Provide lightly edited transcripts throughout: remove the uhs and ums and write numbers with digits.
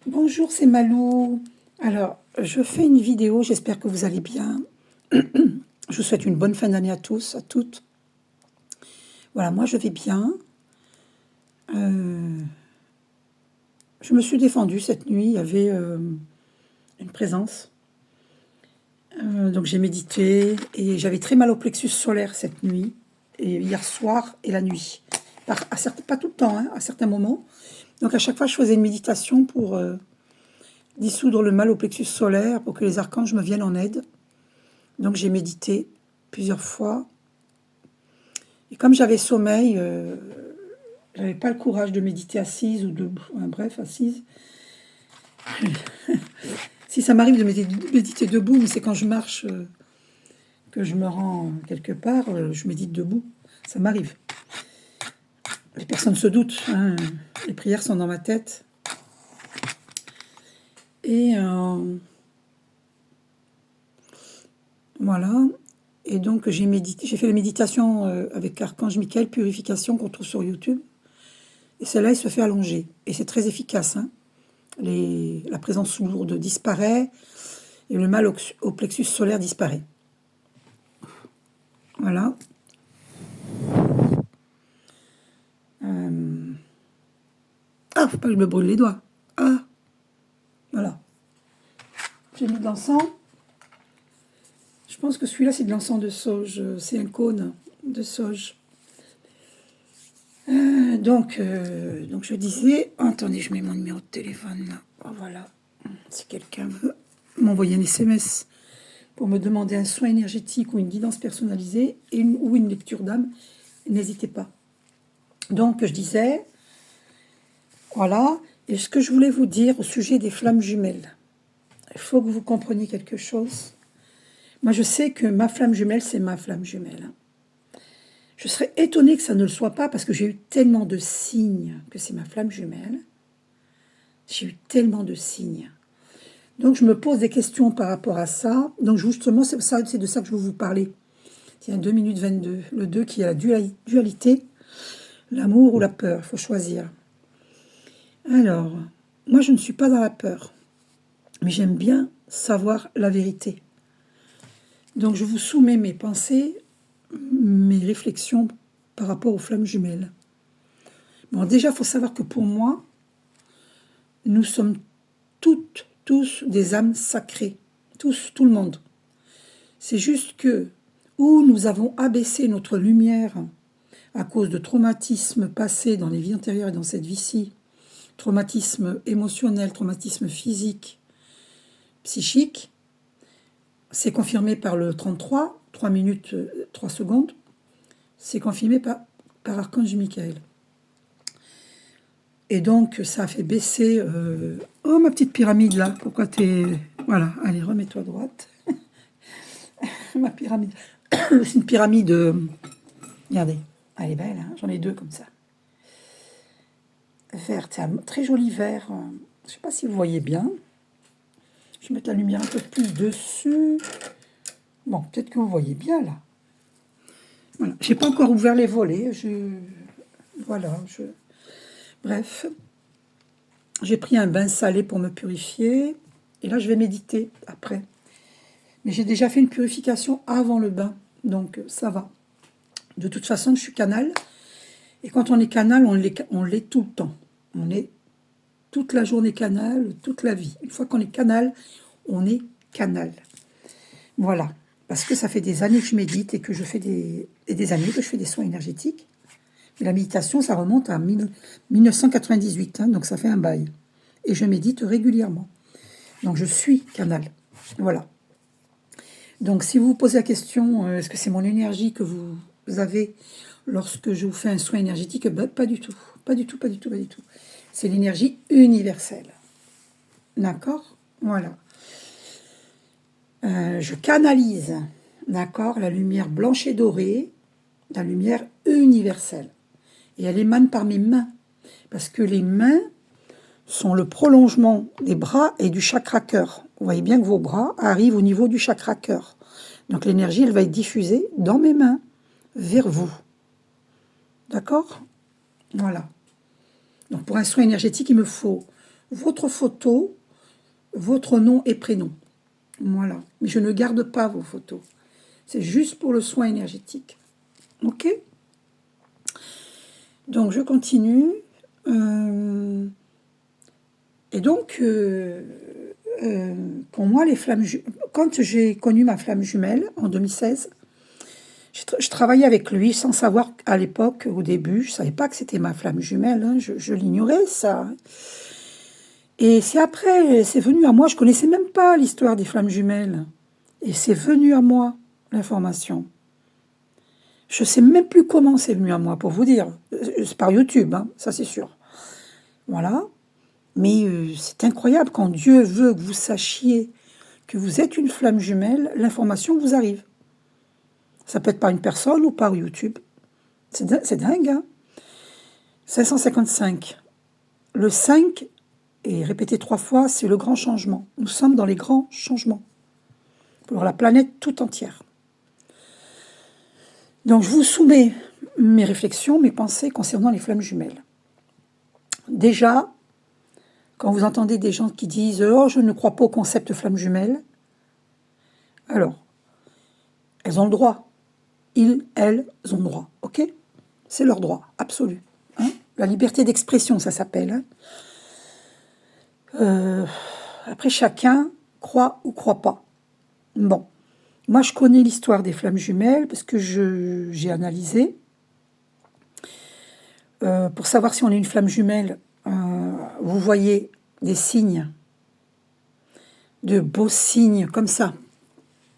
Bonjour, c'est Malou. Alors, je fais une vidéo, j'espère que vous allez bien. Je vous souhaite une bonne fin d'année à tous, à toutes. Voilà, moi je vais bien. Je me suis défendue cette nuit, il y avait une présence. Donc j'ai médité et j'avais très mal au plexus solaire cette nuit, et hier soir et la nuit. Pas tout le temps, hein, à certains moments. Donc à chaque fois, je faisais une méditation pour dissoudre le mal au plexus solaire, pour que les archanges me viennent en aide. Donc j'ai médité plusieurs fois. Et comme j'avais sommeil, j'avais pas le courage de méditer assise ou debout. Bref, assise. Si ça m'arrive de méditer debout, mais c'est quand je marche que je me rends quelque part, je médite debout. Ça m'arrive. Les personnes se doutent, hein, les prières sont dans ma tête. Et voilà. Et donc j'ai médité, j'ai fait la méditation avec Archange Michael, purification, qu'on trouve sur YouTube. Et celle-là, il se fait allonger. Et c'est très efficace. Hein. La présence lourde disparaît et le mal au plexus solaire disparaît. Voilà. Ah, faut pas que je me brûle les doigts. Ah, voilà. J'ai mis de l'encens. Je pense que celui-là, c'est de l'encens de sauge. C'est un cône de sauge. Donc, je disais... Oh, attendez, je mets mon numéro de téléphone là. Oh, voilà. Si quelqu'un veut m'envoyer un SMS pour me demander un soin énergétique ou une guidance personnalisée ou une lecture d'âme, n'hésitez pas. Donc, je disais... Voilà. Et ce que je voulais vous dire au sujet des flammes jumelles. Il faut que vous compreniez quelque chose. Moi, je sais que ma flamme jumelle, c'est ma flamme jumelle. Je serais étonnée que ça ne le soit pas parce que j'ai eu tellement de signes que c'est ma flamme jumelle. J'ai eu tellement de signes. Donc, je me pose des questions par rapport à ça. Donc, justement, c'est de ça que je veux vous parler. Il y a 2 minutes 22. Le 2 qui est la dualité, l'amour ou la peur. Il faut choisir. Alors, moi, je ne suis pas dans la peur. Mais j'aime bien savoir la vérité. Donc, je vous soumets mes pensées, mes réflexions par rapport aux flammes jumelles. Bon, déjà, il faut savoir que pour moi, nous sommes tous des âmes sacrées. Tous, tout le monde. C'est juste que, où nous avons abaissé notre lumière à cause de traumatismes passés dans les vies antérieures et dans cette vie-ci, traumatisme émotionnel, traumatisme physique, psychique, c'est confirmé par le 33, 3 minutes, 3 secondes, c'est confirmé par Archange Michael. Et donc, ça a fait baisser... Oh, ma petite pyramide, là, pourquoi t'es... Voilà, allez, remets-toi à droite. Ma pyramide. C'est une pyramide... Regardez, elle est belle, hein, j'en ai 2 comme ça. Verte, c'est un très joli vert. Je ne sais pas si vous voyez bien. Je vais mettre la lumière un peu plus dessus. Bon, peut-être que vous voyez bien, là. Voilà, j'ai pas encore ouvert les volets. Bref, j'ai pris un bain salé pour me purifier. Et là, je vais méditer après. Mais j'ai déjà fait une purification avant le bain. Donc, ça va. De toute façon, je suis canal. Et quand on est canal, on l'est tout le temps. On est toute la journée canal, toute la vie. Une fois qu'on est canal, on est canal. Voilà. Parce que ça fait des années que je médite et que je fais des années que je fais des soins énergétiques. Mais la méditation, ça remonte à 1998, hein, donc ça fait un bail. Et je médite régulièrement. Donc je suis canal. Voilà. Donc si vous vous posez la question, est-ce que c'est mon énergie que vous avez lorsque je vous fais un soin énergétique? Ben, pas du tout. Pas du tout. C'est l'énergie universelle. D'accord? Voilà. Je canalise, d'accord, la lumière blanche et dorée, la lumière universelle. Et elle émane par mes mains. Parce que les mains sont le prolongement des bras et du chakra cœur. Vous voyez bien que vos bras arrivent au niveau du chakra cœur. Donc l'énergie, elle va être diffusée dans mes mains, vers vous. D'accord? Voilà. Donc pour un soin énergétique, il me faut votre photo, votre nom et prénom. Voilà. Mais je ne garde pas vos photos. C'est juste pour le soin énergétique. Ok? Donc, je continue. Et donc, pour moi, les flammes quand j'ai connu ma flamme jumelle en 2016, je travaillais avec lui sans savoir à l'époque, au début, je ne savais pas que c'était ma flamme jumelle, hein, je l'ignorais ça. Et c'est après, c'est venu à moi, je ne connaissais même pas l'histoire des flammes jumelles. Et c'est venu à moi, l'information. Je ne sais même plus comment c'est venu à moi, pour vous dire. C'est par YouTube, hein, ça c'est sûr. Voilà. Mais c'est incroyable, quand Dieu veut que vous sachiez que vous êtes une flamme jumelle, l'information vous arrive. Ça peut être par une personne ou par YouTube. C'est dingue, hein? 555. Le 5 est répété 3 fois, c'est le grand changement. Nous sommes dans les grands changements pour la planète tout entière. Donc je vous soumets mes réflexions, mes pensées concernant les flammes jumelles. Déjà, quand vous entendez des gens qui disent « Oh, je ne crois pas au concept flamme jumelle », alors, elles ont le droit. Elles ont le droit, ok? C'est leur droit, absolu. Hein? La liberté d'expression, ça s'appelle. Hein? Après, chacun croit ou croit pas. Bon, moi je connais l'histoire des flammes jumelles parce que j'ai analysé. Pour savoir si on est une flamme jumelle, vous voyez des signes, de beaux signes comme ça.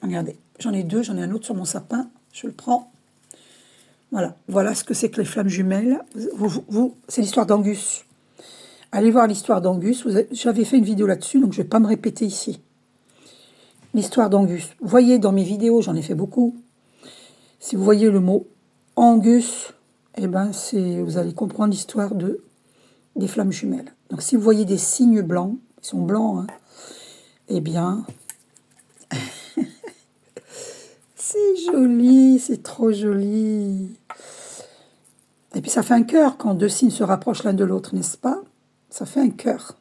Regardez, j'en ai 2, j'en ai un autre sur mon sapin, je le prends. Voilà ce que c'est que les flammes jumelles. C'est l'histoire d'Angus. Allez voir l'histoire d'Angus. J'avais fait une vidéo là-dessus, donc je ne vais pas me répéter ici. L'histoire d'Angus. Vous voyez, dans mes vidéos, j'en ai fait beaucoup. Si vous voyez le mot Angus, eh ben, vous allez comprendre l'histoire des flammes jumelles. Donc, si vous voyez des signes blancs, ils sont blancs, hein, eh bien, c'est joli, c'est trop joli. Et puis, ça fait un cœur quand 2 signes se rapprochent l'un de l'autre, n'est-ce pas? Ça fait un cœur.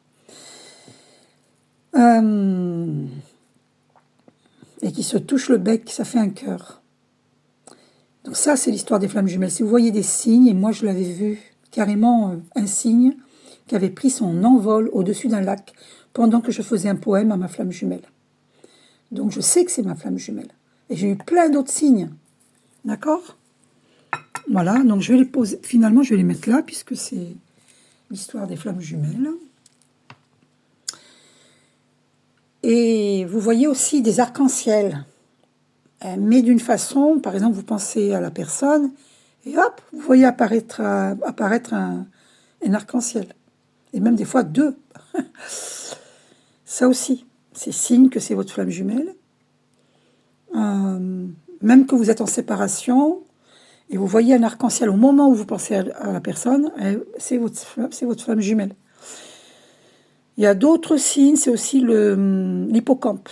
Et qui se touchent le bec, ça fait un cœur. Donc ça, c'est l'histoire des flammes jumelles. Si vous voyez des signes, et moi je l'avais vu carrément un signe qui avait pris son envol au-dessus d'un lac pendant que je faisais un poème à ma flamme jumelle. Donc je sais que c'est ma flamme jumelle. Et j'ai eu plein d'autres signes. D'accord? Voilà, donc je vais les poser. Finalement, je vais les mettre là, puisque c'est l'histoire des flammes jumelles. Et vous voyez aussi des arcs-en-ciel. Mais d'une façon, par exemple, vous pensez à la personne, et hop, vous voyez apparaître un arc-en-ciel. Et même des fois 2. Ça aussi, c'est signe que c'est votre flamme jumelle. Même que vous êtes en séparation, et vous voyez un arc-en-ciel au moment où vous pensez à la personne, c'est votre flamme jumelle. Il y a d'autres signes, c'est aussi l'hippocampe.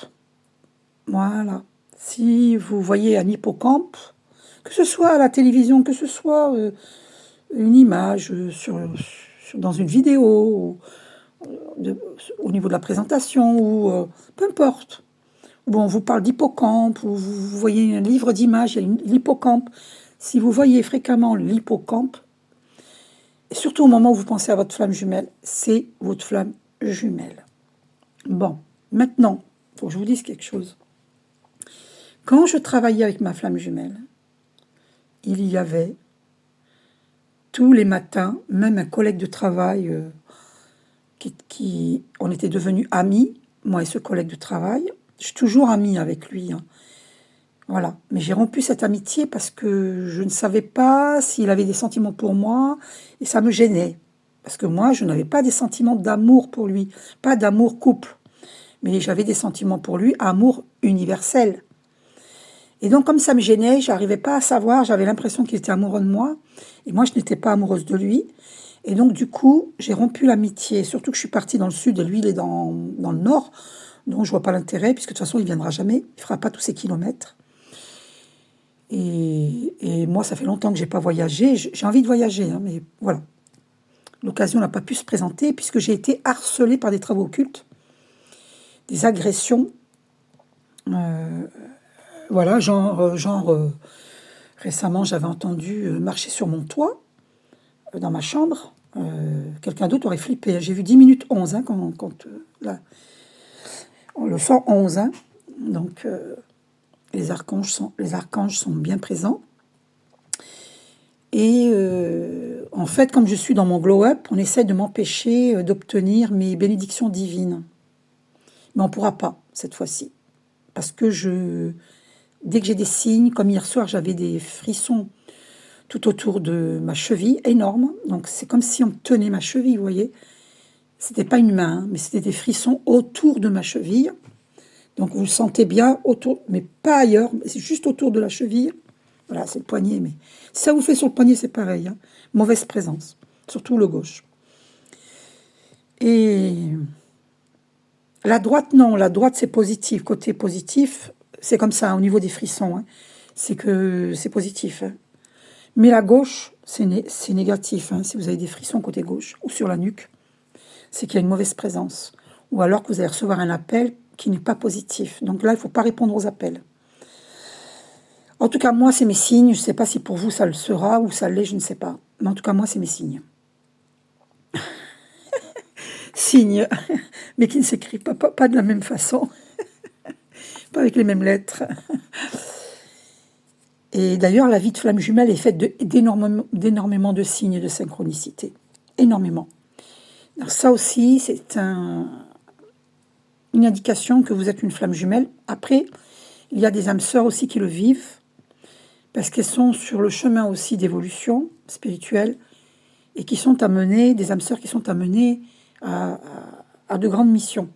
Voilà. Si vous voyez un hippocampe, que ce soit à la télévision, que ce soit une image dans une vidéo, au niveau de la présentation, ou peu importe. Bon, on vous parle d'hippocampe, ou vous voyez un livre d'images, il y a l'hippocampe. Si vous voyez fréquemment l'hippocampe, et surtout au moment où vous pensez à votre flamme jumelle, c'est votre flamme jumelle. Bon, maintenant, il faut que je vous dise quelque chose. Quand je travaillais avec ma flamme jumelle, il y avait tous les matins, même un collègue de travail on était devenus amis, moi et ce collègue de travail. Je suis toujours amie avec lui. Hein. Voilà. Mais j'ai rompu cette amitié parce que je ne savais pas s'il avait des sentiments pour moi et ça me gênait. Parce que moi, je n'avais pas des sentiments d'amour pour lui, pas d'amour couple. Mais j'avais des sentiments pour lui, amour universel. Et donc, comme ça me gênait, je n'arrivais pas à savoir, j'avais l'impression qu'il était amoureux de moi, et moi, je n'étais pas amoureuse de lui. Et donc, du coup, j'ai rompu l'amitié, surtout que je suis partie dans le sud, et lui, il est dans le nord, donc je ne vois pas l'intérêt, puisque de toute façon, il ne viendra jamais, il ne fera pas tous ces kilomètres. Et moi, ça fait longtemps que je n'ai pas voyagé, j'ai envie de voyager, hein, mais voilà. l'occasion n'a pas pu se présenter puisque j'ai été harcelée par des travaux occultes, des agressions. Voilà, récemment, j'avais entendu marcher sur mon toit, dans ma chambre. Quelqu'un d'autre aurait flippé. J'ai vu 10 minutes 11, hein, là, le son 11. Hein. Donc, les archanges sont bien présents. Et en fait, comme je suis dans mon glow-up, on essaie de m'empêcher d'obtenir mes bénédictions divines. Mais on ne pourra pas, cette fois-ci. Parce que dès que j'ai des signes, comme hier soir, j'avais des frissons tout autour de ma cheville, énorme. Donc, c'est comme si on tenait ma cheville, vous voyez. C'était pas une main, hein, mais c'était des frissons autour de ma cheville. Donc, vous le sentez bien autour, mais pas ailleurs, c'est juste autour de la cheville. Voilà, c'est le poignet, mais si ça vous fait sur le poignet, c'est pareil. Hein. Mauvaise présence, surtout le gauche. Et la droite, non. La droite, c'est positif. Côté positif, c'est comme ça, au niveau des frissons. Hein. C'est que c'est positif. Hein. Mais la gauche, c'est négatif. Hein. Si vous avez des frissons côté gauche ou sur la nuque, c'est qu'il y a une mauvaise présence. Ou alors que vous allez recevoir un appel qui n'est pas positif. Donc là, il ne faut pas répondre aux appels. En tout cas, moi, c'est mes signes. Je ne sais pas si pour vous, ça le sera ou ça l'est, je ne sais pas. Mais en tout cas, moi, c'est mes signes. Signes, mais qui ne s'écrivent pas de la même façon. Pas avec les mêmes lettres. Et d'ailleurs, la vie de flamme jumelle est faite d'énormément de signes de synchronicité. Énormément. Alors ça aussi, c'est une indication que vous êtes une flamme jumelle. Après, il y a des âmes sœurs aussi qui le vivent, parce qu'elles sont sur le chemin aussi d'évolution spirituelle, et qui sont amenées, des âmes sœurs qui sont amenées à de grandes missions.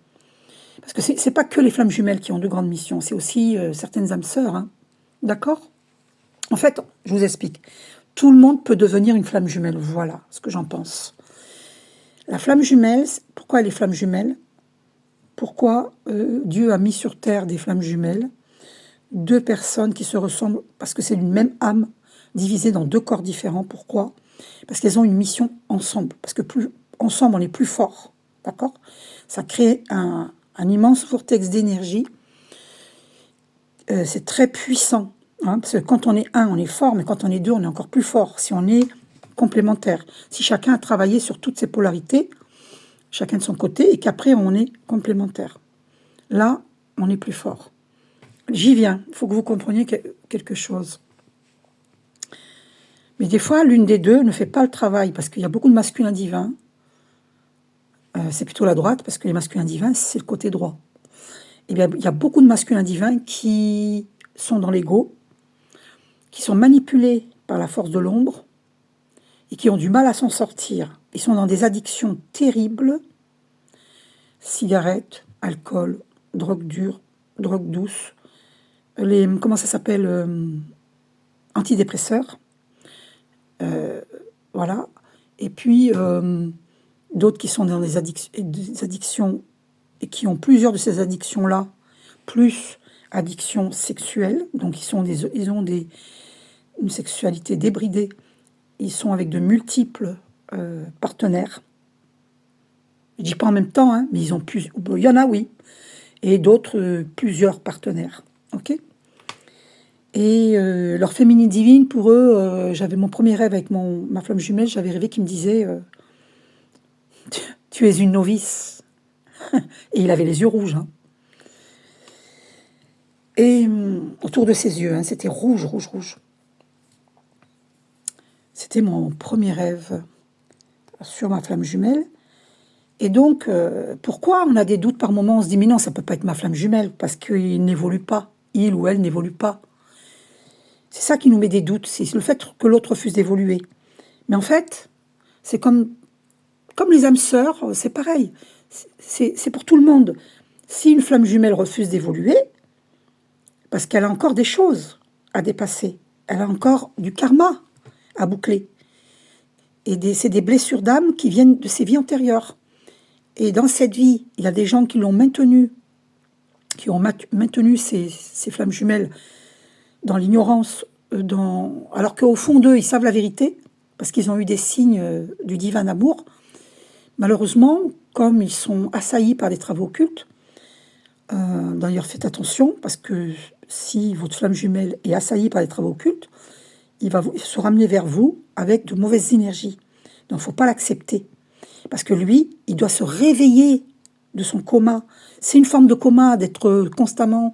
Parce que c'est pas que les flammes jumelles qui ont de grandes missions, c'est aussi certaines âmes sœurs. Hein. D'accord ? En fait, je vous explique. Tout le monde peut devenir une flamme jumelle. Voilà ce que j'en pense. La flamme jumelle, pourquoi elle est flamme jumelle ? Pourquoi Dieu a mis sur terre des flammes jumelles, deux personnes qui se ressemblent, parce que c'est une même âme divisée dans deux corps différents. Pourquoi ? Parce qu'elles ont une mission ensemble. Parce que ensemble, on est plus fort. D'accord ? Ça crée un immense vortex d'énergie. C'est très puissant. Hein, parce que quand on est un, on est fort, mais quand on est deux, on est encore plus fort. Si on est complémentaire. Si chacun a travaillé sur toutes ses polarités, chacun de son côté, et qu'après on est complémentaire. Là, on est plus fort. J'y viens. Il faut que vous compreniez quelque chose. Mais des fois, l'une des deux ne fait pas le travail, parce qu'il y a beaucoup de masculins divins. C'est plutôt la droite, parce que les masculins divins, c'est le côté droit. Eh bien, il y a beaucoup de masculins divins qui sont dans l'ego, qui sont manipulés par la force de l'ombre et qui ont du mal à s'en sortir. Ils sont dans des addictions terribles, cigarettes, alcool, drogue dure, drogue douce, comment ça s'appelle, antidépresseurs, voilà. Et puis d'autres qui sont dans des addictions et qui ont plusieurs de ces addictions-là, plus addictions sexuelles, donc ils ont une sexualité débridée, ils sont avec de multiples partenaires. Je ne dis pas en même temps, hein, mais il y en a, oui, et d'autres, plusieurs partenaires. Ok ? Et leur féminine divine, pour eux, j'avais mon premier rêve avec ma flamme jumelle, j'avais rêvé qu'il me disait tu es une novice. Et il avait les yeux rouges. Hein. Et autour de ses yeux, hein, c'était rouge, rouge, rouge. C'était mon premier rêve sur ma flamme jumelle. Et donc, pourquoi on a des doutes par moment ? On se dit, mais non, ça ne peut pas être ma flamme jumelle, parce qu'il n'évolue pas. Il ou elle n'évolue pas. C'est ça qui nous met des doutes, c'est le fait que l'autre refuse d'évoluer. Mais en fait, c'est comme les âmes sœurs, c'est pareil. C'est pour tout le monde. Si une flamme jumelle refuse d'évoluer, parce qu'elle a encore des choses à dépasser, elle a encore du karma à boucler. Et c'est des blessures d'âme qui viennent de ses vies antérieures. Et dans cette vie, il y a des gens qui l'ont maintenu, qui ont maintenu ces flammes jumelles dans l'ignorance, alors qu'au fond d'eux, ils savent la vérité. parce qu'ils ont eu des signes du divin amour. Malheureusement, comme ils sont assaillis par des travaux occultes, d'ailleurs faites attention, parce que si votre flamme jumelle est assaillie par des travaux occultes, il va se ramener vers vous avec de mauvaises énergies. Donc il ne faut pas l'accepter. Parce que lui, il doit se réveiller de son coma. C'est une forme de coma d'être constamment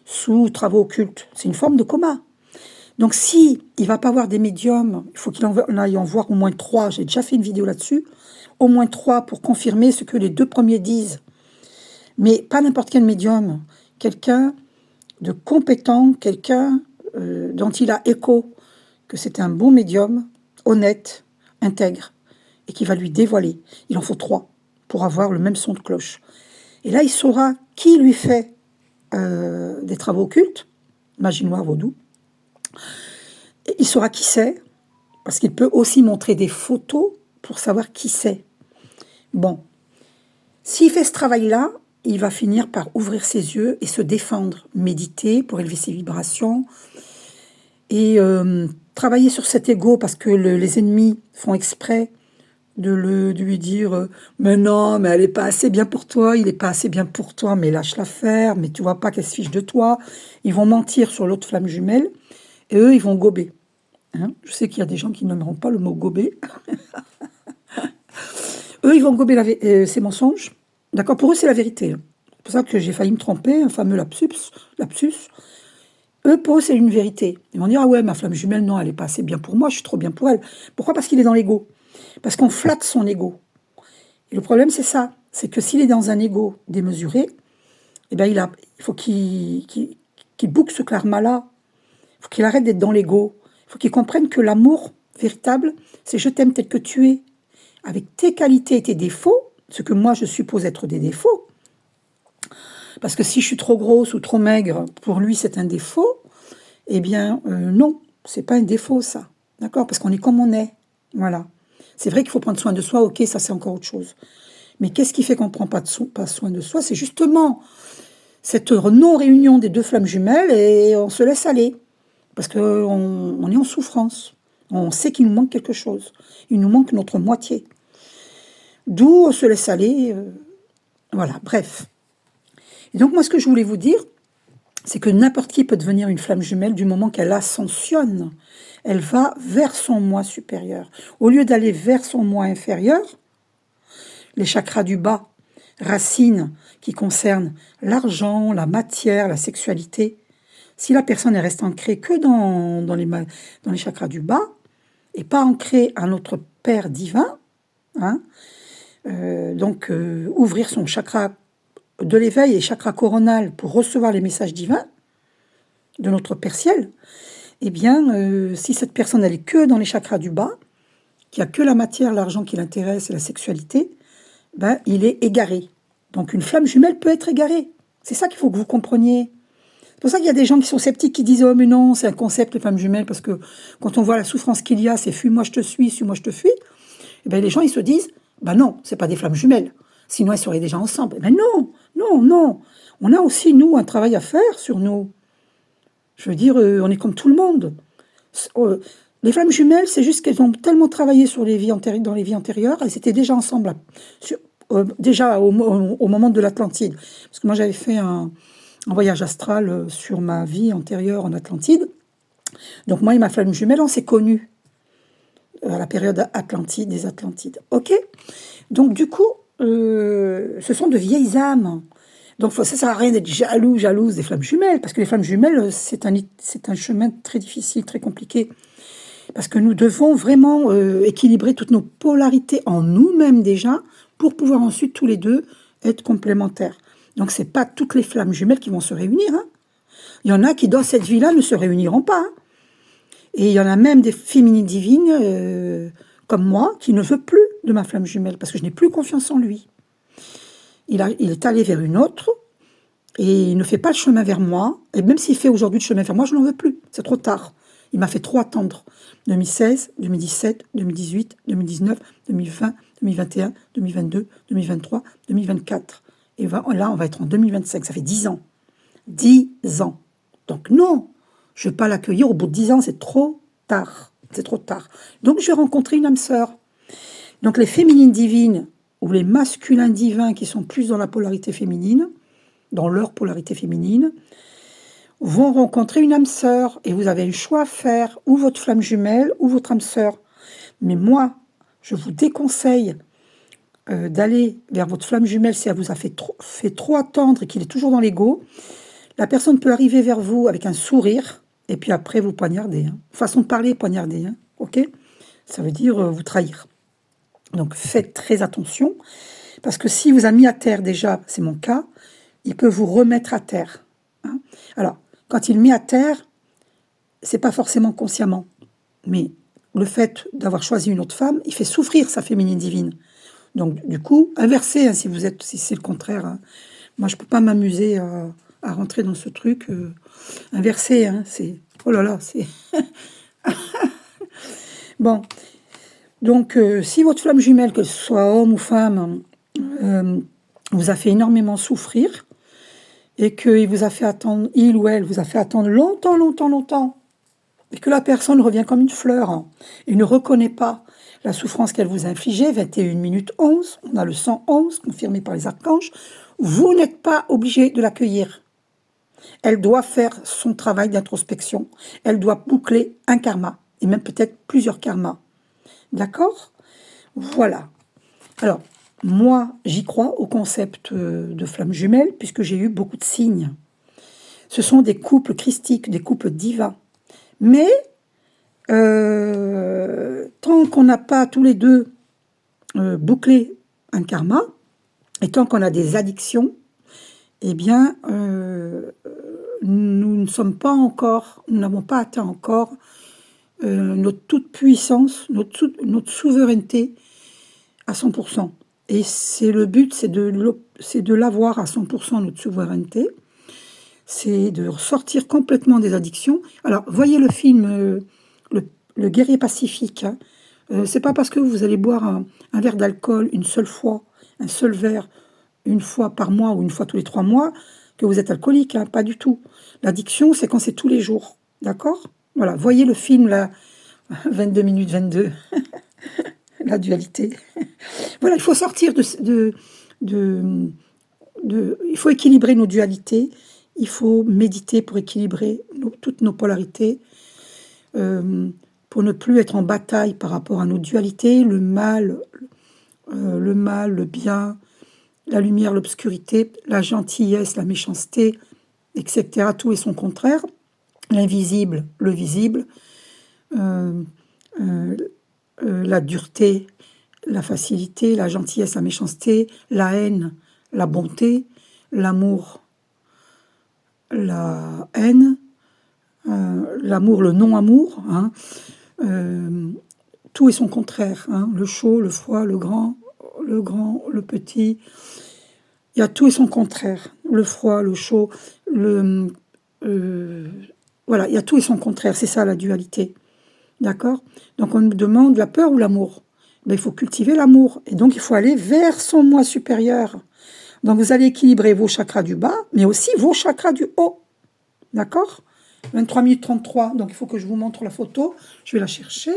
sous travaux occultes. C'est une forme de coma. Donc si il ne va pas voir des médiums, il faut qu'il en aille en voir au moins 3. J'ai déjà fait une vidéo là-dessus. Au moins 3 pour confirmer ce que les 2 premiers disent. Mais pas n'importe quel médium. Quelqu'un de compétent, quelqu'un dont il a écho que c'est un bon médium, honnête, intègre, et qui va lui dévoiler. Il en faut 3 pour avoir le même son de cloche. Et là, il saura qui lui fait des travaux occultes, magie noire, vaudou. Et il saura qui c'est, parce qu'il peut aussi montrer des photos pour savoir qui c'est. Bon, s'il fait ce travail-là, il va finir par ouvrir ses yeux et se défendre, méditer pour élever ses vibrations et travailler sur cet ego parce que les ennemis font exprès de lui dire mais non, mais elle n'est pas assez bien pour toi, il n'est pas assez bien pour toi, mais lâche l'affaire, mais tu vois pas qu'elle se fiche de toi. Ils vont mentir sur l'autre flamme jumelle et eux, ils vont gober. Hein, je sais qu'il y a des gens qui n'aimeront pas le mot gober. Eux, ils vont gober ces mensonges. D'accord, pour eux, c'est la vérité. C'est pour ça que j'ai failli me tromper, un fameux lapsus. Eux, pour eux, c'est une vérité. Ils vont dire, ah ouais, ma flamme jumelle, non, elle n'est pas assez bien pour moi, je suis trop bien pour elle. Pourquoi ? Parce qu'il est dans l'ego. Parce qu'on flatte son ego. Et le problème, c'est ça. C'est que s'il est dans un ego démesuré, eh ben, il faut qu'il boucle ce karma-là. Il faut qu'il arrête d'être dans l'ego. Il faut qu'il comprenne que l'amour véritable, c'est je t'aime tel que tu es, avec tes qualités et tes défauts, ce que moi je suppose être des défauts. Parce que si je suis trop grosse ou trop maigre, pour lui c'est un défaut, eh bien non, c'est pas un défaut ça. D'accord ? Parce qu'on est comme on est. Voilà. C'est vrai qu'il faut prendre soin de soi, ok, ça c'est encore autre chose. Mais qu'est-ce qui fait qu'on ne prend pas soin de soi ? C'est justement cette non-réunion des 2 flammes jumelles et on se laisse aller. Parce qu'on est en souffrance. On sait qu'il nous manque quelque chose. Il nous manque notre moitié. D'où on se laisse aller. Voilà, bref. Et donc moi, ce que je voulais vous dire, c'est que n'importe qui peut devenir une flamme jumelle du moment qu'elle ascensionne. Elle va vers son moi supérieur. Au lieu d'aller vers son moi inférieur, les chakras du bas, racines qui concernent l'argent, la matière, la sexualité, si la personne elle reste ancrée que dans les chakras du bas, et pas ancrée à notre Père divin, hein, ouvrir son chakra de l'éveil et chakra coronal pour recevoir les messages divins de notre Père ciel, eh bien, si cette personne elle est que dans les chakras du bas, qui a que la matière, l'argent qui l'intéresse et la sexualité, ben, il est égaré. Donc une flamme jumelle peut être égarée. C'est ça qu'il faut que vous compreniez. C'est pour ça qu'il y a des gens qui sont sceptiques, qui disent « Oh mais non, c'est un concept, les femmes jumelles, parce que quand on voit la souffrance qu'il y a, c'est fuis-moi, je te suis-moi, je te fuis. » Et bien les gens, ils se disent « Ben non, c'est pas des flammes jumelles. Sinon, elles seraient déjà ensemble. » Mais non, non, non. On a aussi, nous, un travail à faire sur nous. Je veux dire, on est comme tout le monde. Les flammes jumelles, c'est juste qu'elles ont tellement travaillé sur dans les vies antérieures, elles étaient déjà ensemble, déjà au moment de l'Atlantide. Parce que moi, j'avais fait un voyage astral sur ma vie antérieure en Atlantide. Donc moi et ma flamme jumelle, on s'est connus à la période Atlantide, des Atlantides. Ok ? Donc du coup, ce sont de vieilles âmes. Donc ça ne sert à rien d'être jalouse des flammes jumelles, parce que les flammes jumelles, c'est un chemin très difficile, très compliqué. Parce que nous devons vraiment équilibrer toutes nos polarités en nous-mêmes déjà, pour pouvoir ensuite tous les deux être complémentaires. Donc ce n'est pas toutes les flammes jumelles qui vont se réunir. Hein. Il y en a qui, dans cette vie-là, ne se réuniront pas. Hein. Et il y en a même des féminines divines, comme moi, qui ne veut plus de ma flamme jumelle, parce que je n'ai plus confiance en lui. Il est allé vers une autre, et il ne fait pas le chemin vers moi. Et même s'il fait aujourd'hui le chemin vers moi, je n'en veux plus. C'est trop tard. Il m'a fait trop attendre. 2016, 2017, 2018, 2019, 2020, 2021, 2022, 2023, 2024. Et là, on va être en 2025. Ça fait 10 ans. 10 ans. Donc non, je ne vais pas l'accueillir. Au bout de 10 ans, c'est trop tard. c'est trop tard. Donc, je vais rencontrer une âme sœur. Donc, les féminines divines ou les masculins divins qui sont plus dans la polarité féminine, dans leur polarité féminine, vont rencontrer une âme sœur. Et vous avez le choix à faire, ou votre flamme jumelle, ou votre âme sœur. Mais moi, je vous déconseille d'aller vers votre flamme jumelle si elle vous a fait trop attendre et qu'il est toujours dans l'ego. La personne peut arriver vers vous avec un sourire et puis après vous poignarder. Hein. Façon de parler, poignarder. Hein. Ok ? Ça veut dire vous trahir. Donc faites très attention parce que si vous a mis à terre déjà, c'est mon cas, il peut vous remettre à terre. Hein. Alors, quand il met à terre, c'est pas forcément consciemment, mais le fait d'avoir choisi une autre femme, il fait souffrir sa féminine divine. Donc, du coup, inversez, hein, si c'est le contraire. Hein. Moi, je peux pas m'amuser à rentrer dans ce truc. Inversé, hein, c'est... Oh là là, c'est... Bon, donc, si votre flamme jumelle, que ce soit homme ou femme, vous a fait énormément souffrir, et qu'il vous a fait attendre, il ou elle vous a fait attendre longtemps, et que la personne revient comme une fleur, hein, et ne reconnaît pas la souffrance qu'elle vous a infligée, 21 minutes 11, on a le 111, confirmé par les archanges, vous n'êtes pas obligé de l'accueillir. Elle doit faire son travail d'introspection. Elle doit boucler un karma, et même peut-être plusieurs karmas. D'accord ? Voilà. Alors, moi, j'y crois au concept de flamme jumelle, puisque j'ai eu beaucoup de signes. Ce sont des couples christiques, des couples divins. Mais, tant qu'on n'a pas tous les deux bouclé un karma, et tant qu'on a des addictions, eh bien, nous n'avons pas atteint encore notre toute puissance, notre souveraineté à 100%. Et c'est le but, c'est de l'avoir à 100%, notre souveraineté. C'est de sortir complètement des addictions. Alors, voyez le film le guerrier pacifique. Hein. C'est pas parce que vous allez boire un verre d'alcool une seule fois, un seul verre, une fois par mois ou une fois tous les 3 mois, que vous êtes alcoolique, hein, pas du tout. L'addiction, c'est quand c'est tous les jours, d'accord ? Voilà, voyez le film, là, 22 minutes 22, la dualité. Voilà, il faut sortir il faut équilibrer nos dualités, il faut méditer pour équilibrer toutes nos polarités, pour ne plus être en bataille par rapport à nos dualités, le mal, le bien, la lumière, l'obscurité, la gentillesse, la méchanceté, etc. Tout est son contraire. L'invisible, le visible, la dureté, la facilité, la gentillesse, la méchanceté, la haine, la bonté, l'amour, la haine, l'amour, le non-amour. Hein, tout est son contraire. Hein, le chaud, le froid, le grand, le petit. Il y a tout et son contraire. Le froid, le chaud, voilà, il y a tout et son contraire. C'est ça la dualité. D'accord ? Donc on nous demande la peur ou l'amour. Ben, il faut cultiver l'amour. Et donc il faut aller vers son moi supérieur. Donc vous allez équilibrer vos chakras du bas, mais aussi vos chakras du haut. D'accord ? 23 minutes 33. Donc il faut que je vous montre la photo. Je vais la chercher.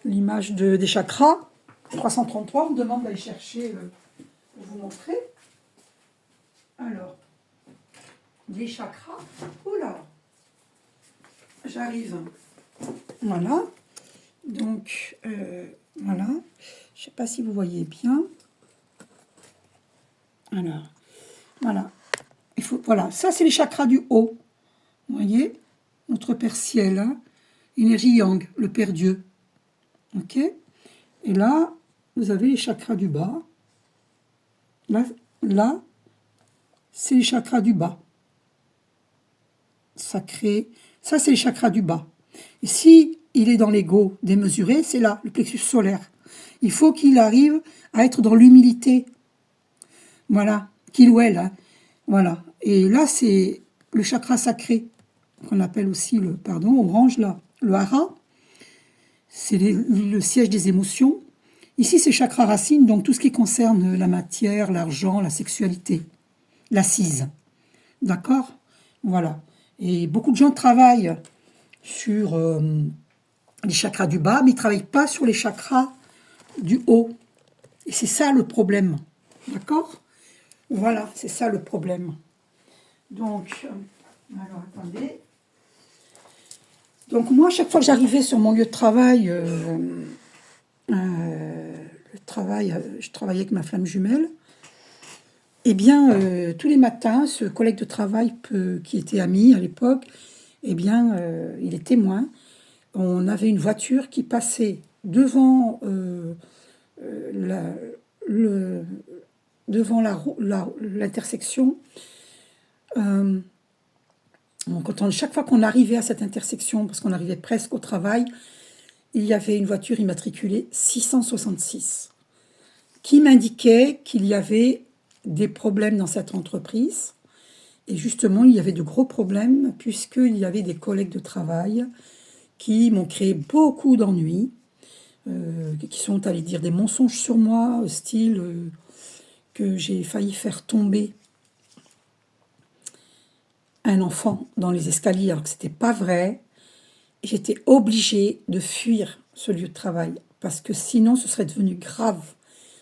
L'image des chakras. 333, on me demande d'aller chercher pour vous montrer. Alors, les chakras. Oula, j'arrive. Voilà. Donc, voilà. Je ne sais pas si vous voyez bien. Alors, voilà. Voilà, ça c'est les chakras du haut. Vous voyez, notre Père Ciel, hein, énergie Yang, le Père Dieu. Ok ? Et là, vous avez les chakras du bas. Là, c'est les chakras du bas. Sacré. Ça, c'est les chakras du bas. Et si il est dans l'ego démesuré, c'est là, le plexus solaire. Il faut qu'il arrive à être dans l'humilité. Voilà, qu'il ou elle. Hein. Voilà. Et là, c'est le chakra sacré, qu'on appelle aussi orange, là, le hara. C'est le siège des émotions. Ici, c'est chakra racine, donc tout ce qui concerne la matière, l'argent, la sexualité, l'assise. D'accord ? Voilà. Et beaucoup de gens travaillent sur les chakras du bas, mais il ne travaille pas sur les chakras du haut. Et c'est ça le problème. D'accord? Voilà, c'est ça le problème. Donc, alors attendez. Donc moi, chaque fois que j'arrivais sur mon lieu de travail, je travaillais avec ma flamme jumelle, eh bien, tous les matins, ce collègue de travail qui était ami à l'époque, eh bien, il est témoin. On avait une voiture qui passait devant la- le- devant l'intersection. Chaque fois qu'on arrivait à cette intersection, parce qu'on arrivait presque au travail, il y avait une voiture immatriculée 666 qui m'indiquait qu'il y avait des problèmes dans cette entreprise. Et justement, il y avait de gros problèmes puisqu'il y avait des collègues de travail qui m'ont créé beaucoup d'ennuis, qui sont allés dire des mensonges sur moi, style que j'ai failli faire tomber un enfant dans les escaliers alors que ce n'était pas vrai. J'étais obligée de fuir ce lieu de travail parce que sinon ce serait devenu grave.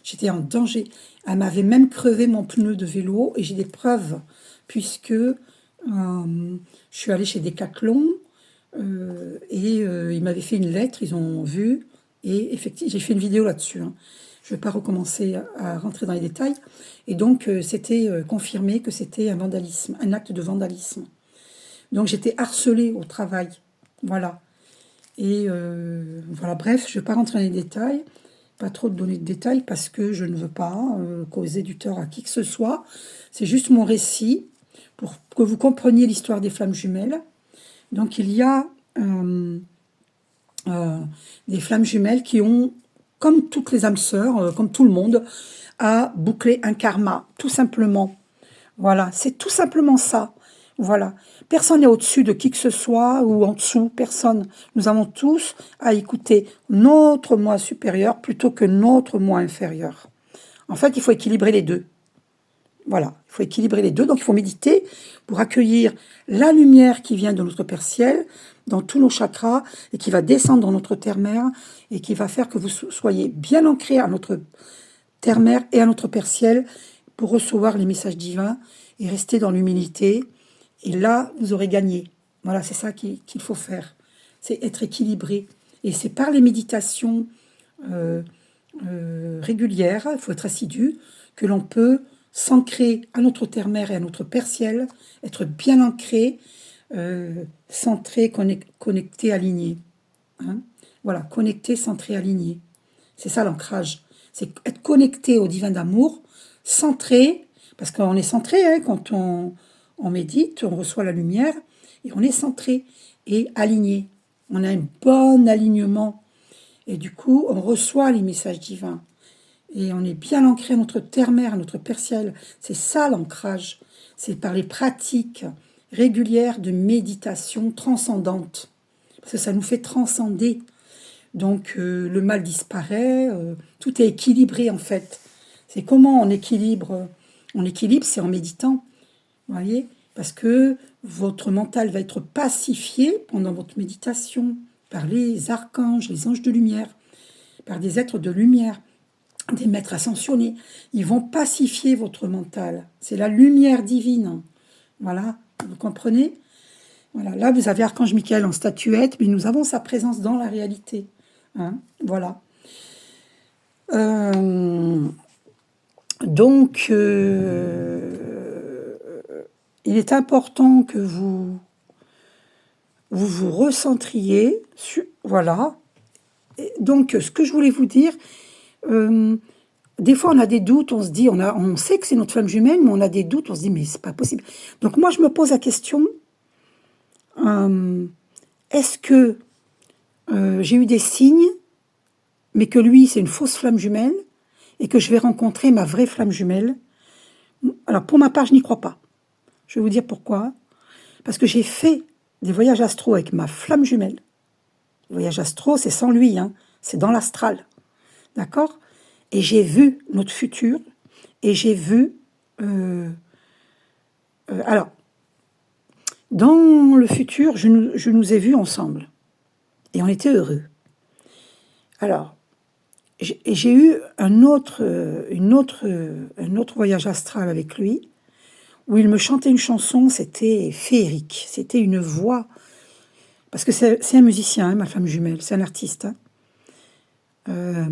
J'étais en danger. Elle m'avait même crevé mon pneu de vélo et j'ai des preuves puisque je suis allée chez Decathlon et ils m'avaient fait une lettre, ils ont vu et effectivement j'ai fait une vidéo là-dessus. Hein. Je ne vais pas recommencer à rentrer dans les détails. Et donc c'était confirmé que c'était un vandalisme, un acte de vandalisme. Donc j'étais harcelée au travail. Voilà. Et voilà, bref, je ne vais pas rentrer dans les détails, pas trop donner de détails parce que je ne veux pas causer du tort à qui que ce soit. C'est juste mon récit pour que vous compreniez l'histoire des flammes jumelles. Donc il y a des flammes jumelles qui ont, comme toutes les âmes sœurs, comme tout le monde, à boucler un karma, tout simplement. Voilà, c'est tout simplement ça. Voilà. Personne n'est au-dessus de qui que ce soit ou en dessous, personne. Nous avons tous à écouter notre moi supérieur plutôt que notre moi inférieur. En fait, il faut équilibrer les deux. Voilà, il faut équilibrer les deux. Donc, il faut méditer pour accueillir la lumière qui vient de notre Père Ciel dans tous nos chakras et qui va descendre dans notre terre-mère et qui va faire que vous soyez bien ancrés à notre terre-mère et à notre Père Ciel pour recevoir les messages divins et rester dans l'humilité. Et là, vous aurez gagné. Voilà, c'est ça qu'il faut faire. C'est être équilibré. Et c'est par les méditations régulières, il faut être assidu, que l'on peut s'ancrer à notre terre-mère et à notre Père Ciel, être bien ancré, centré, connecté, aligné. Hein, voilà, connecté, centré, aligné. C'est ça l'ancrage. C'est être connecté au divin d'amour, centré, parce qu'on est centré hein, quand on médite, on reçoit la lumière, et on est centré et aligné. On a un bon alignement. Et du coup, on reçoit les messages divins. Et on est bien ancré à notre terre-mère, à notre Père Ciel. C'est ça l'ancrage. C'est par les pratiques régulières de méditation transcendante. Parce que ça nous fait transcender. Donc le mal disparaît, tout est équilibré en fait. C'est comment on équilibre. On équilibre, c'est en méditant, vous voyez, parce que votre mental va être pacifié pendant votre méditation par les archanges, les anges de lumière, par des êtres de lumière, des maîtres ascensionnés. Ils vont pacifier votre mental. C'est la lumière divine. Voilà, vous comprenez? Voilà, là vous avez Archange Michael en statuette, mais nous avons sa présence dans la réalité. Hein, voilà. Donc, il est important que vous recentriez. Voilà. Et donc, ce que je voulais vous dire, des fois on a des doutes, on se dit, on sait que c'est notre flamme jumelle, mais on a des doutes, on se dit, mais c'est pas possible. Donc moi, je me pose la question, est-ce que j'ai eu des signes mais que lui, c'est une fausse flamme jumelle, et que je vais rencontrer ma vraie flamme jumelle? Alors, pour ma part, je n'y crois pas. Je vais vous dire pourquoi. Parce que j'ai fait des voyages astro avec ma flamme jumelle. Le voyage astro, c'est sans lui, hein, c'est dans l'astral. D'accord? Et j'ai vu notre futur, et j'ai vu... alors, dans le futur, je nous ai vus ensemble. Et on était heureux. Alors, j'ai eu un autre voyage astral avec lui, où il me chantait une chanson, c'était féerique. C'était une voix, parce que c'est un musicien, hein, ma flamme jumelle, c'est un artiste. Hein.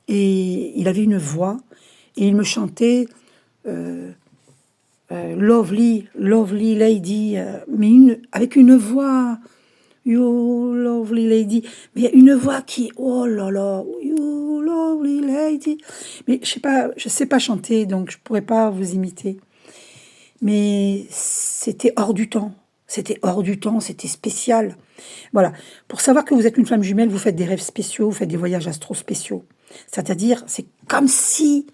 Et il avait une voix, et il me chantait Lovely, Lovely Lady, mais avec une voix, You Lovely Lady, mais une voix qui, oh là là, You Lovely Lady. Mais je sais pas chanter, donc je pourrais pas vous imiter. Mais c'était hors du temps. C'était hors du temps, c'était spécial. Voilà. Pour savoir que vous êtes une flamme jumelle, vous faites des rêves spéciaux, vous faites des voyages astro spéciaux. C'est-à-dire, c'est comme si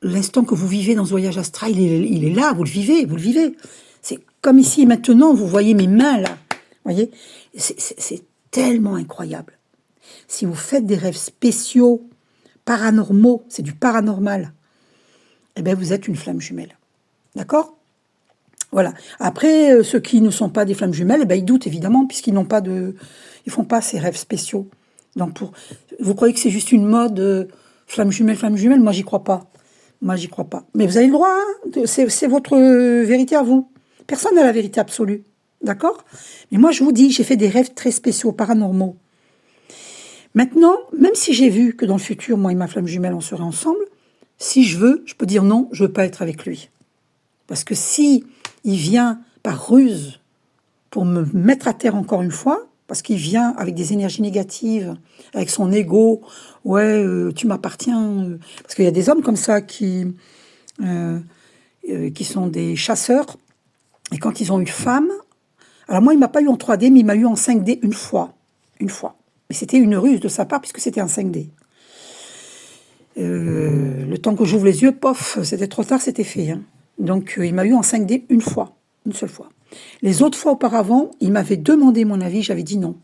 l'instant que vous vivez dans ce voyage astral, il est là, vous le vivez, vous le vivez. C'est comme ici et maintenant, vous voyez mes mains là. Voyez, c'est tellement incroyable. Si vous faites des rêves spéciaux, paranormaux, c'est du paranormal, eh bien vous êtes une flamme jumelle. D'accord ? Voilà. Après, ceux qui ne sont pas des flammes jumelles, eh ben, ils doutent évidemment, puisqu'ils n'ont pas ils font pas ces rêves spéciaux. Donc vous croyez que c'est juste une mode flamme jumelle, moi j'y crois pas. Moi j'y crois pas. Mais vous avez le droit, hein, c'est votre vérité à vous. Personne n'a la vérité absolue. D'accord ? Mais moi je vous dis, j'ai fait des rêves très spéciaux, paranormaux. Maintenant, même si j'ai vu que dans le futur, moi et ma flamme jumelle, on serait ensemble, si je veux, je peux dire non, je veux pas être avec lui. Parce que si il vient par ruse pour me mettre à terre encore une fois, parce qu'il vient avec des énergies négatives, avec son ego, ouais, tu m'appartiens. Parce qu'il y a des hommes comme ça qui sont des chasseurs, et quand ils ont une femme, alors moi il m'a pas eu en 3D, mais il m'a eu en 5D une fois. Mais c'était une ruse de sa part, puisque c'était en 5D. Le temps que j'ouvre les yeux, pof, c'était trop tard, c'était fait. Hein. Donc il m'a eu en 5D une seule fois. Les autres fois auparavant, il m'avait demandé mon avis, j'avais dit non.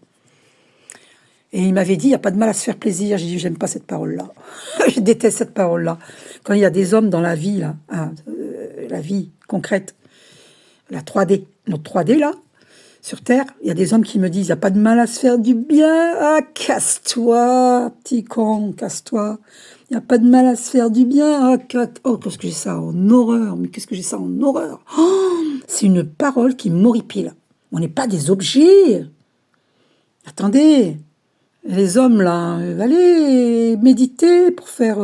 Et il m'avait dit, il n'y a pas de mal à se faire plaisir. J'ai dit, j'aime pas cette parole-là. Je déteste cette parole-là. Quand il y a des hommes dans la vie, là, hein, la vie concrète, la 3D, notre 3D, là, sur Terre, il y a des hommes qui me disent, il n'y a pas de mal à se faire du bien. Ah, casse-toi, petit con, casse-toi. Il n'y a pas de mal à se faire du bien. Ah, qu'est-ce que j'ai ça en horreur. Mais qu'est-ce que j'ai ça en horreur. Oh, c'est une parole qui m'horripile. On n'est pas des objets. Attendez. Les hommes, là, allez méditer pour faire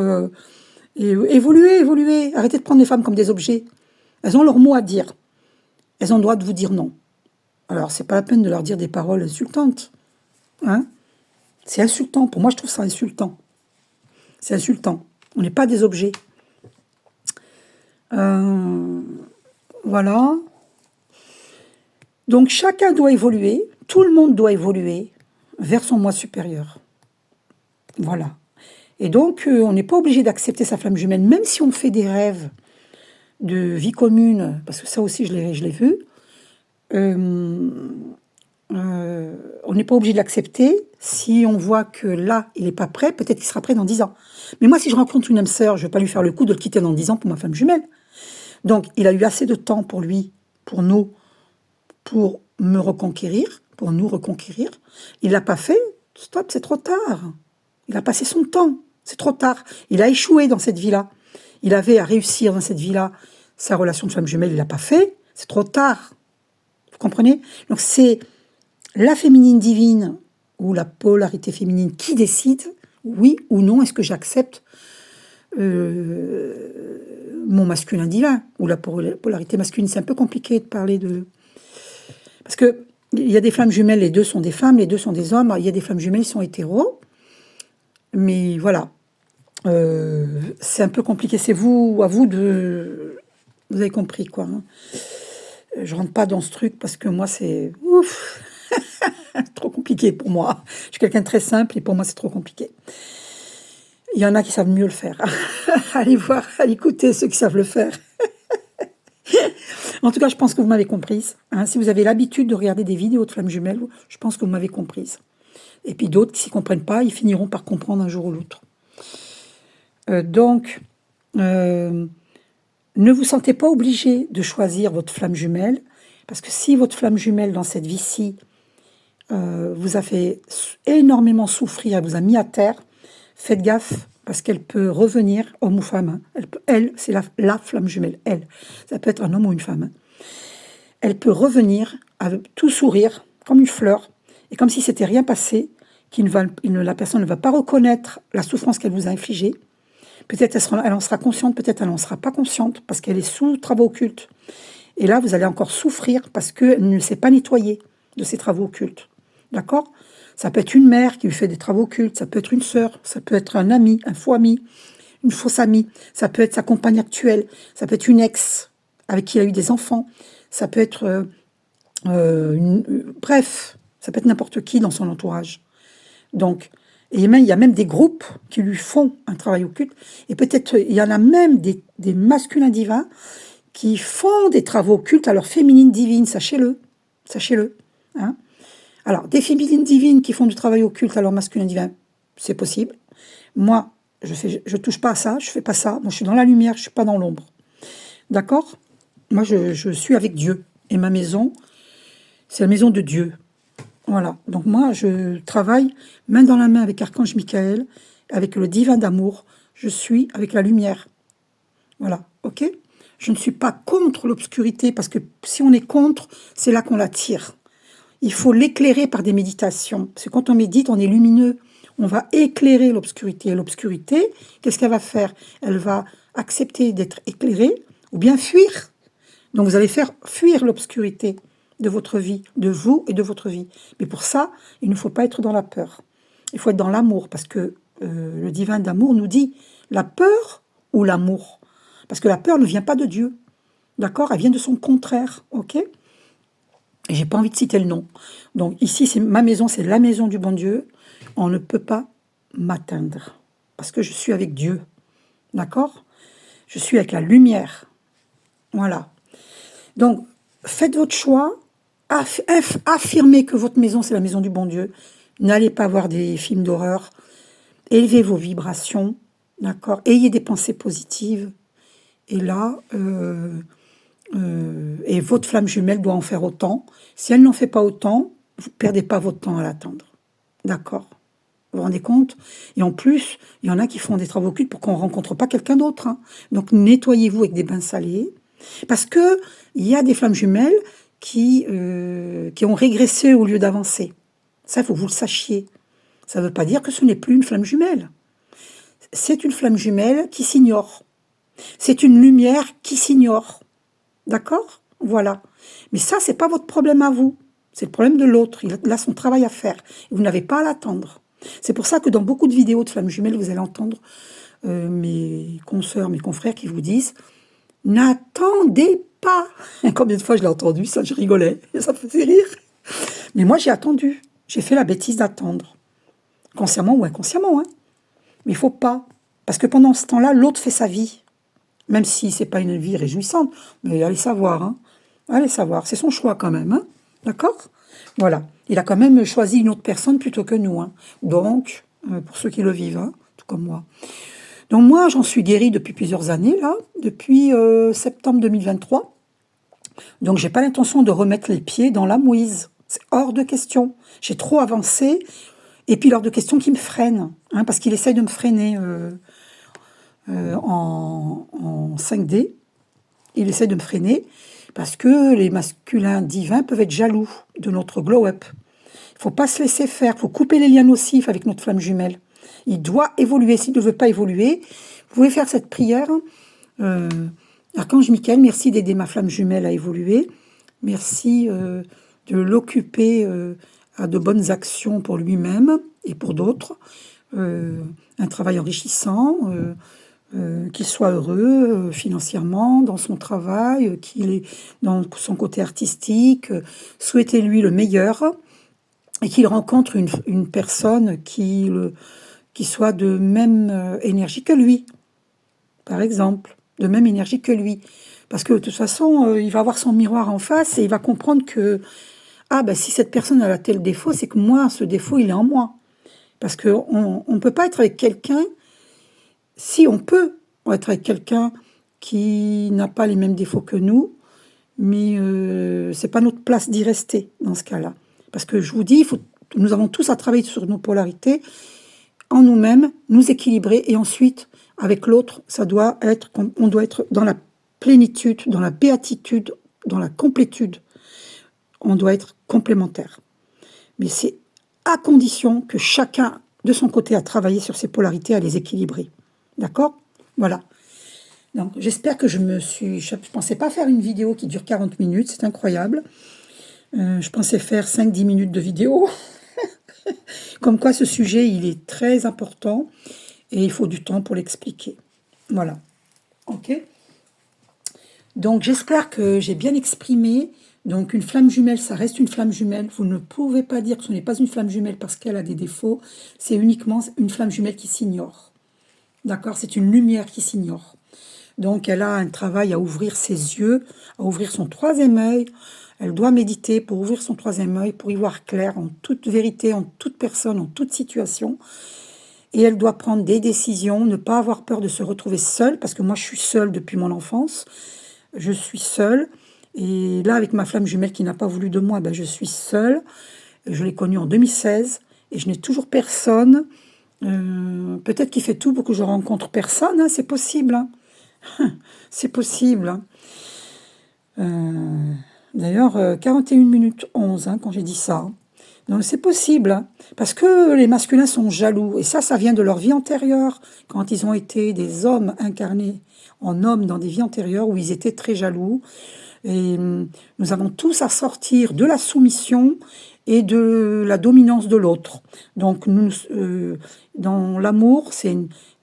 évoluer. Arrêtez de prendre les femmes comme des objets. Elles ont leur mot à dire. Elles ont le droit de vous dire non. Alors, c'est pas la peine de leur dire des paroles insultantes. Hein ? C'est insultant. Pour moi, je trouve ça insultant. C'est insultant. On n'est pas des objets. Voilà. Donc, chacun doit évoluer. Tout le monde doit évoluer vers son moi supérieur. Voilà. Et donc, on n'est pas obligé d'accepter sa flamme jumelle, même si on fait des rêves de vie commune, parce que ça aussi, je l'ai vu. On n'est pas obligé de l'accepter. Si on voit que là, il n'est pas prêt, peut-être qu'il sera prêt dans 10 ans. Mais moi, si je rencontre une âme sœur, je ne vais pas lui faire le coup de le quitter dans 10 ans pour ma femme jumelle. Donc, il a eu assez de temps pour lui, pour nous, pour me reconquérir, pour nous reconquérir. Il ne l'a pas fait. Stop, c'est trop tard. Il a passé son temps. C'est trop tard. Il a échoué dans cette vie-là. Il avait à réussir dans cette vie-là. Sa relation de femme jumelle, il ne l'a pas fait. C'est trop tard. Vous comprenez ? Donc, c'est la féminine divine ou la polarité féminine qui décide, oui ou non, est-ce que j'accepte mon masculin divin ou la polarité masculine. C'est un peu compliqué de parler de... Parce que il y a des flammes jumelles, les deux sont des femmes, les deux sont des hommes. Il y a des flammes jumelles qui sont hétéros. Mais voilà. C'est un peu compliqué. C'est à vous de... Vous avez compris, quoi. Hein. Je rentre pas dans ce truc parce que moi, c'est... Ouf. Trop compliqué pour moi. Je suis quelqu'un de très simple et pour moi, c'est trop compliqué. Il y en a qui savent mieux le faire. Allez voir, allez écouter ceux qui savent le faire. En tout cas, je pense que vous m'avez comprise. Hein. Si vous avez l'habitude de regarder des vidéos de flammes jumelles, je pense que vous m'avez comprise. Et puis d'autres qui s'y comprennent pas, ils finiront par comprendre un jour ou l'autre. Donc, ne vous sentez pas obligé de choisir votre flamme jumelle, parce que si votre flamme jumelle dans cette vie-ci vous a fait énormément souffrir, elle vous a mis à terre. Faites gaffe, parce qu'elle peut revenir, homme ou femme. Hein. Elle c'est la flamme jumelle, elle. Ça peut être un homme ou une femme. Hein. Elle peut revenir avec tout sourire, comme une fleur, et comme si c'était rien passé, la personne ne va pas reconnaître la souffrance qu'elle vous a infligée. Peut-être elle en sera consciente, peut-être elle n'en sera pas consciente, parce qu'elle est sous travaux occultes. Et là, vous allez encore souffrir parce qu'elle ne s'est pas nettoyée de ses travaux occultes. D'accord? Ça peut être une mère qui lui fait des travaux occultes, ça peut être une sœur, ça peut être un ami, un faux ami, une fausse amie, ça peut être sa compagne actuelle, ça peut être une ex avec qui il a eu des enfants, ça peut être... bref, ça peut être n'importe qui dans son entourage. Donc, et il y a même des groupes qui lui font un travail occulte, et peut-être il y en a même des masculins divins qui font des travaux occultes à leur féminine divine, sachez-le, sachez-le. Hein. Alors, des féminines divines qui font du travail occulte à leur masculin divin, c'est possible. Moi, je touche pas à ça, je fais pas ça. Moi, je suis dans la lumière, je suis pas dans l'ombre. D'accord? Moi, je suis avec Dieu. Et ma maison, c'est la maison de Dieu. Voilà. Donc moi, je travaille main dans la main avec Archange Michael, avec le divin d'amour. Je suis avec la lumière. Voilà. OK? Je ne suis pas contre l'obscurité, parce que si on est contre, c'est là qu'on l'attire. Il faut l'éclairer par des méditations. Parce que quand on médite, on est lumineux. On va éclairer l'obscurité. Et l'obscurité, qu'est-ce qu'elle va faire? Elle va accepter d'être éclairée ou bien fuir. Donc vous allez faire fuir l'obscurité de votre vie, de vous et de votre vie. Mais pour ça, il ne faut pas être dans la peur. Il faut être dans l'amour, parce que le divin d'amour nous dit la peur ou l'amour. Parce que la peur ne vient pas de Dieu. D'accord? Elle vient de son contraire. OK? Et j'ai pas envie de citer le nom. Donc ici, c'est ma maison, c'est la maison du bon Dieu. On ne peut pas m'atteindre. Parce que je suis avec Dieu. D'accord? Je suis avec la lumière. Voilà. Donc, faites votre choix. Affirmez que votre maison, c'est la maison du bon Dieu. N'allez pas voir des films d'horreur. Élevez vos vibrations. D'accord? Ayez des pensées positives. Et là, et votre flamme jumelle doit en faire autant. Si elle n'en fait pas autant, vous ne perdez pas votre temps à l'attendre. D'accord? Vous vous rendez compte? Et en plus, il y en a qui font des travaux occultes pour qu'on ne rencontre pas quelqu'un d'autre. Hein. Donc, nettoyez-vous avec des bains salés. Parce qu'il y a des flammes jumelles qui ont régressé au lieu d'avancer. Ça, il faut que vous le sachiez. Ça ne veut pas dire que ce n'est plus une flamme jumelle. C'est une flamme jumelle qui s'ignore. C'est une lumière qui s'ignore. D'accord? Voilà. Mais ça, c'est pas votre problème à vous. C'est le problème de l'autre. Il a son travail à faire. Vous n'avez pas à l'attendre. C'est pour ça que dans beaucoup de vidéos de flammes jumelles, vous allez entendre mes consoeurs, mes confrères qui vous disent « N'attendez pas !» Combien de fois je l'ai entendu, ça, je rigolais. Ça me faisait rire. Mais moi, j'ai attendu. J'ai fait la bêtise d'attendre. Consciemment ou inconsciemment. Hein. Mais il ne faut pas. Parce que pendant ce temps-là, l'autre fait sa vie. Même si ce n'est pas une vie réjouissante. Mais allez savoir. Hein. Allez savoir. C'est son choix quand même. Hein. D'accord? Voilà. Il a quand même choisi une autre personne plutôt que nous. Hein. Donc, pour ceux qui le vivent, hein, tout comme moi. Donc moi, j'en suis guérie depuis plusieurs années, là, depuis septembre 2023. Donc, j'ai pas l'intention de remettre les pieds dans la mouise. C'est hors de question. J'ai trop avancé. Et puis, hors de question qui me freine. Hein, parce qu'il essaye de me freiner en 5D. Il essaie de me freiner parce que les masculins divins peuvent être jaloux de notre glow-up. Il ne faut pas se laisser faire. Il faut couper les liens nocifs avec notre flamme jumelle. Il doit évoluer. S'il ne veut pas évoluer, vous pouvez faire cette prière. Archange Michael, merci d'aider ma flamme jumelle à évoluer. Merci de l'occuper à de bonnes actions pour lui-même et pour d'autres. Un travail enrichissant, qu'il soit heureux financièrement dans son travail, qu'il est dans son côté artistique. Souhaitez-lui le meilleur et qu'il rencontre une personne qui soit de même énergie que lui, par exemple, de même énergie que lui. Parce que de toute façon, il va avoir son miroir en face et il va comprendre que si cette personne a tel défaut, c'est que moi, ce défaut, il est en moi. Parce qu'on ne peut pas être avec quelqu'un, si on peut être avec quelqu'un qui n'a pas les mêmes défauts que nous, mais ce n'est pas notre place d'y rester dans ce cas-là. Parce que je vous dis, nous avons tous à travailler sur nos polarités, en nous-mêmes, nous équilibrer, et ensuite, avec l'autre, on doit être dans la plénitude, dans la béatitude, dans la complétude. On doit être complémentaires. Mais c'est à condition que chacun, de son côté, a travaillé sur ses polarités, à les équilibrer. D'accord? Voilà. Donc, j'espère que je pensais pas faire une vidéo qui dure 40 minutes, c'est incroyable. Je pensais faire 5-10 minutes de vidéo. Comme quoi, ce sujet, il est très important et il faut du temps pour l'expliquer. Voilà. OK? Donc, j'espère que j'ai bien exprimé. Donc, une flamme jumelle, ça reste une flamme jumelle. Vous ne pouvez pas dire que ce n'est pas une flamme jumelle parce qu'elle a des défauts. C'est uniquement une flamme jumelle qui s'ignore. D'accord? C'est une lumière qui s'ignore. Donc, elle a un travail à ouvrir ses yeux, à ouvrir son troisième œil. Elle doit méditer pour ouvrir son troisième œil, pour y voir clair en toute vérité, en toute personne, en toute situation. Et elle doit prendre des décisions, ne pas avoir peur de se retrouver seule, parce que moi, je suis seule depuis mon enfance. Je suis seule. Et là, avec ma flamme jumelle qui n'a pas voulu de moi, ben, je suis seule. Je l'ai connue en 2016 et je n'ai toujours personne. Peut-être qu'il fait tout pour que je rencontre personne, hein, c'est possible. Hein. C'est possible. D'ailleurs, 41 minutes 11, hein, quand j'ai dit ça. Donc c'est possible, hein, parce que les masculins sont jaloux. Et ça vient de leur vie antérieure, quand ils ont été des hommes incarnés en hommes dans des vies antérieures où ils étaient très jaloux. Et nous avons tous à sortir de la soumission et de la dominance de l'autre. Donc, dans l'amour, c'est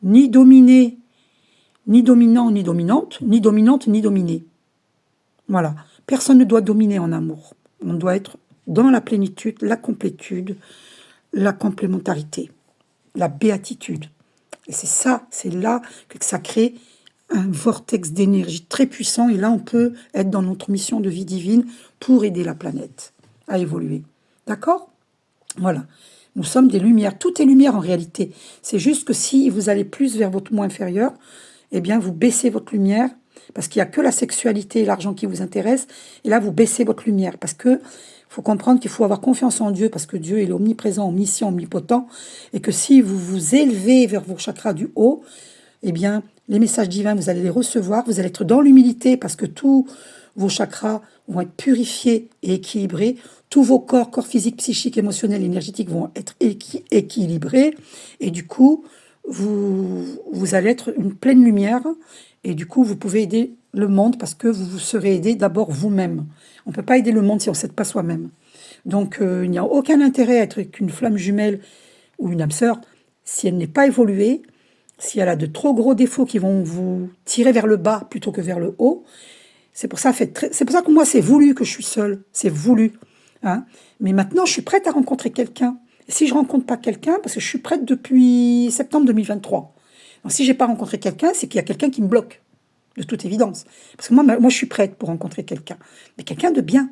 ni dominé, ni dominant, ni dominante, ni dominante, ni dominé. Voilà. Personne ne doit dominer en amour. On doit être dans la plénitude, la complétude, la complémentarité, la béatitude. Et c'est là que ça crée un vortex d'énergie très puissant. Et là, on peut être dans notre mission de vie divine pour aider la planète à évoluer. D'accord? Voilà. Nous sommes des lumières. Tout est lumière en réalité. C'est juste que si vous allez plus vers votre moi inférieur, eh bien, vous baissez votre lumière parce qu'il n'y a que la sexualité et l'argent qui vous intéressent. Et là, vous baissez votre lumière parce que faut comprendre qu'il faut avoir confiance en Dieu parce que Dieu est omniprésent, omniscient, omnipotent. Et que si vous vous élevez vers vos chakras du haut, eh bien, les messages divins, vous allez les recevoir. Vous allez être dans l'humilité parce que tous vos chakras vont être purifiés et équilibrés. Tous vos corps physiques, psychiques, émotionnels, énergétiques vont être équilibrés. Et du coup, vous allez être une pleine lumière. Et du coup, vous pouvez aider le monde parce que vous serez aidé d'abord vous-même. On ne peut pas aider le monde si on ne s'aide pas soi-même. Donc, il n'y a aucun intérêt à être qu'une flamme jumelle ou une âme sœur si elle n'est pas évoluée, si elle a de trop gros défauts qui vont vous tirer vers le bas plutôt que vers le haut. C'est pour ça que moi, c'est voulu que je suis seule. C'est voulu. Hein. Mais maintenant, je suis prête à rencontrer quelqu'un. Et si je ne rencontre pas quelqu'un, parce que je suis prête depuis septembre 2023. Donc, si je n'ai pas rencontré quelqu'un, c'est qu'il y a quelqu'un qui me bloque, de toute évidence. Parce que moi, je suis prête pour rencontrer quelqu'un. Mais quelqu'un de bien.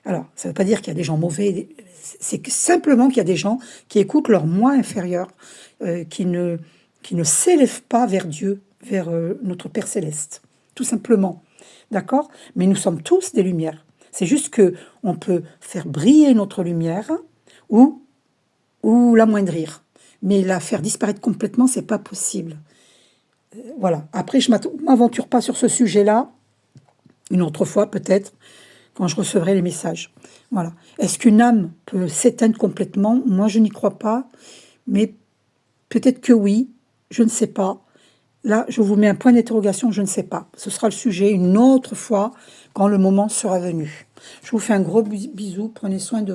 Alors, ça ne veut pas dire qu'il y a des gens mauvais. C'est que simplement qu'il y a des gens qui écoutent leur moi inférieur, qui ne s'élèvent pas vers Dieu, vers notre Père Céleste. Tout simplement. D'accord? Mais nous sommes tous des lumières. C'est juste qu'on peut faire briller notre lumière ou l'amoindrir. Mais la faire disparaître complètement, c'est pas possible. Voilà. Après, je ne m'aventure pas sur ce sujet-là. Une autre fois, peut-être, quand je recevrai les messages. Voilà. Est-ce qu'une âme peut s'éteindre complètement? Moi, je n'y crois pas. Mais peut-être que oui. Je ne sais pas. Là, je vous mets un point d'interrogation, je ne sais pas. Ce sera le sujet une autre fois, quand le moment sera venu. Je vous fais un gros bisou. Prenez soin de